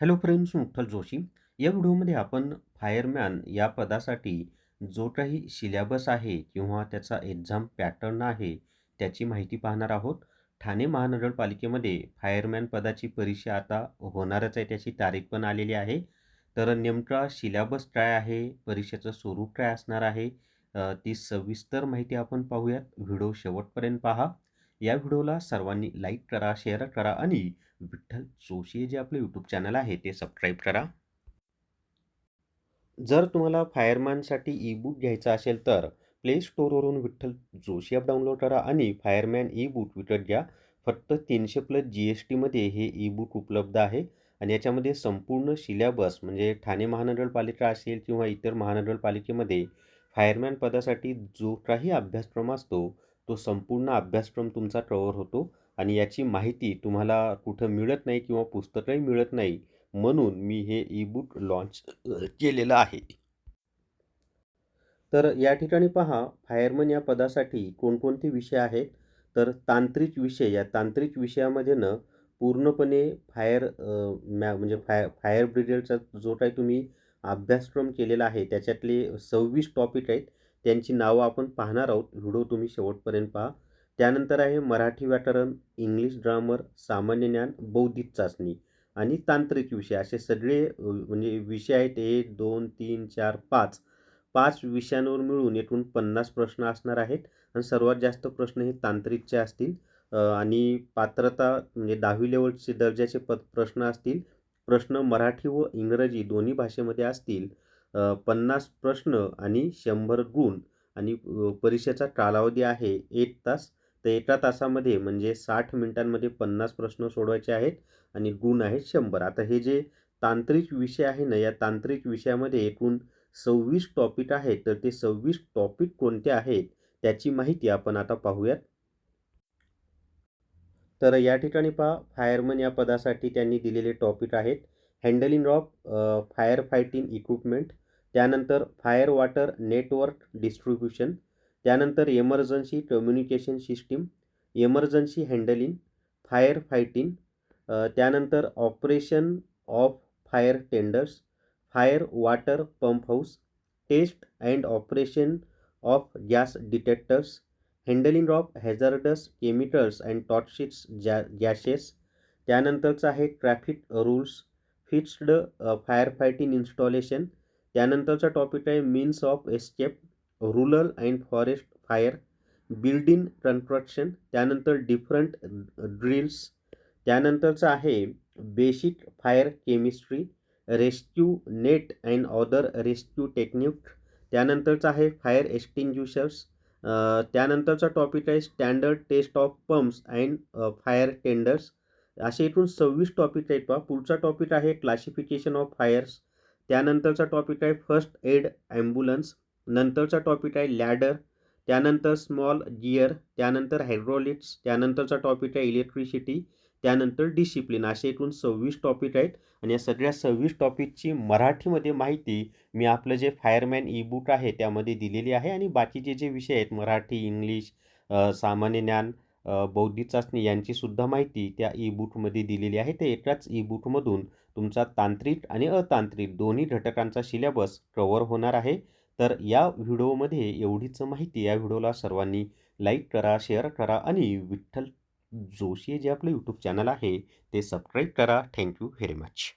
Hello friends, Vitthal Joshi. या व्हिडिओमध्ये आपण फायरमॅन या पदासाठी जो काही सिलेबस आहे किंवा त्याचा एक्झाम पॅटर्न आहे, त्याची माहिती पाहणार आहोत. ठाणे महानगरपालिकेमध्ये फायरमॅन पदाची परीक्षा आता होणारच आहे, त्याची तारीख पण आलेली आहे. तर नेमका सिलेबस काय आहे, परीक्षेचं स्वरूप काय असणार आहे, ती सविस्तर माहिती आपण पाहूयात. व्हिडिओ शेवटपर्यंत पहा. या व्हिडिओला सर्वांनी लाईक करा, शेअर करा आणि विठ्ठल जोशी हे जे आपलं यूट्यूब चॅनल आहे ते सबस्क्राईब करा. जर तुम्हाला फायरमॅनसाठी ई बुक घ्यायचा असेल तर प्ले स्टोअरवरून विठ्ठल जोशी ॲप डाउनलोड करा आणि फायरमॅन ई बुक विकत घ्या. फक्त 300 प्लस GSTमध्ये हे ई बुक उपलब्ध आहे आणि याच्यामध्ये संपूर्ण सिलेबस म्हणजे ठाणे महानगरपालिका असेल किंवा इतर महानगरपालिकेमध्ये फायरमॅन पदासाठी जो काही अभ्यासक्रम असतो, तो संपूर्ण अभ्यासक्रम तुमचा कव्हर होतो आणि याची माहिती तुम्हाला कुठं मिळत नाही किंवा पुस्तकही मिळत नाही. म्हणून मी हे ई बुक लॉन्च केलेलं आहे. तर या ठिकाणी पहा, फायरमन या पदासाठी कोणकोणते विषय आहेत. तर तांत्रिक विषय, या तांत्रिक विषयामध्ये ना पूर्णपणे म्हणजे फायर ब्रिगेडचा जो काही तुम्ही अभ्यासक्रम केलेला आहे त्याच्यातले 26 टॉपिक आहेत. त्यांची नावं आपण पाहणार आहोत. व्हिडिओ तुम्ही शेवटपर्यंत पहा. त्यानंतर आहे मराठी व्याकरण, इंग्लिश ग्रामर, सामान्य ज्ञान, बौद्धिक चाचणी आणि तांत्रिक विषय असे सगळे म्हणजे विषय आहेत. 1, 2, 3, 4, 5 विषयांवर मिळून एकूण 50 प्रश्न असणार आहेत आणि सर्वात जास्त प्रश्न हे तांत्रिकचे असतील. आणि पात्रता म्हणजे 10वी लेव्हलचे दर्जाचे प्रश्न असतील. प्रश्न मराठी व इंग्रजी दोन्ही भाषेमध्ये असतील. 50 प्रश्न आणि 100 गुण आणि परीक्षेचा कालावधी आहे 1 तास. तर एका तासामध्ये म्हणजे 60 मिनिटांमध्ये 50 प्रश्न सोडवायचे आहेत आणि गुण आहेत 100. आता हे जे तांत्रिक विषय आहे ना, या तांत्रिक विषयामध्ये एकूण 26 टॉपिक आहेत. तर ते 26 टॉपिक कोणते आहेत त्याची माहिती आपण आता पाहूयात. तर या ठिकाणी पहा, फायरमन या पदासाठी त्यांनी दिलेले टॉपिक आहेत. Handling of fire fighting equipment, त्यानंतर फायर वॉटर नेटवर्क डिस्ट्रीब्युशन, त्यानंतर emergency communication system, emergency handling, fire fighting, त्यानंतर operation of fire tenders, fire water pump house, test and operation of gas detectors, handling of hazardous chemicals and toxics gases. त्यानंतरचं आहे traffic rules, fixed fire fighting installation. त्यानंतरचा topic आहे means of escape, rural and forest fire, building construction. त्यानंतर different drills. त्यानंतरचं आहे basic fire chemistry, rescue net and other rescue technique. त्यानंतरचं आहे fire extinguishers. त्यानंतरचा टॉपिक आहे standard test of pumps and fire tenders. असे एकूण 26 टॉपिक आहेत पहा. पुढचा टॉपिक आहे क्लासिफिकेशन ऑफ फायर्स. त्यानंतरचा टॉपिक आहे फर्स्ट एड ॲम्ब्युलन्स. नंतरचा टॉपिक आहे लॅडर. त्यानंतर स्मॉल गिअर. त्यानंतर हायड्रॉलिक्स. त्यानंतरचा टॉपिक आहे इलेक्ट्रिसिटी. त्यानंतर डिसिप्लिन. असे एकूण 26 टॉपिक आहेत आणि या सगळ्या 26 टॉपिकची मराठीमध्ये माहिती मी आपलं जे फायरमॅन ई बुक आहे त्यामध्ये दिलेली आहे आणि बाकीचे जे विषय आहेत मराठी, इंग्लिश, सामान्य ज्ञान, बौद्धिक चाचणी यांचीसुद्धा माहिती त्या ई बुकमध्ये दिलेली आहे. ते एकाच ई बुकमधून तुमचा तांत्रिक आणि अतांत्रिक दोन्ही घटकांचा सिलेबस कव्हर होणार आहे. तर या व्हिडिओमध्ये एवढीच माहिती. या व्हिडिओला सर्वांनी लाईक करा, शेअर करा आणि विठ्ठल जोशी जे आपलं यूट्यूब चॅनल आहे ते सबस्क्राईब करा. Thank you very much.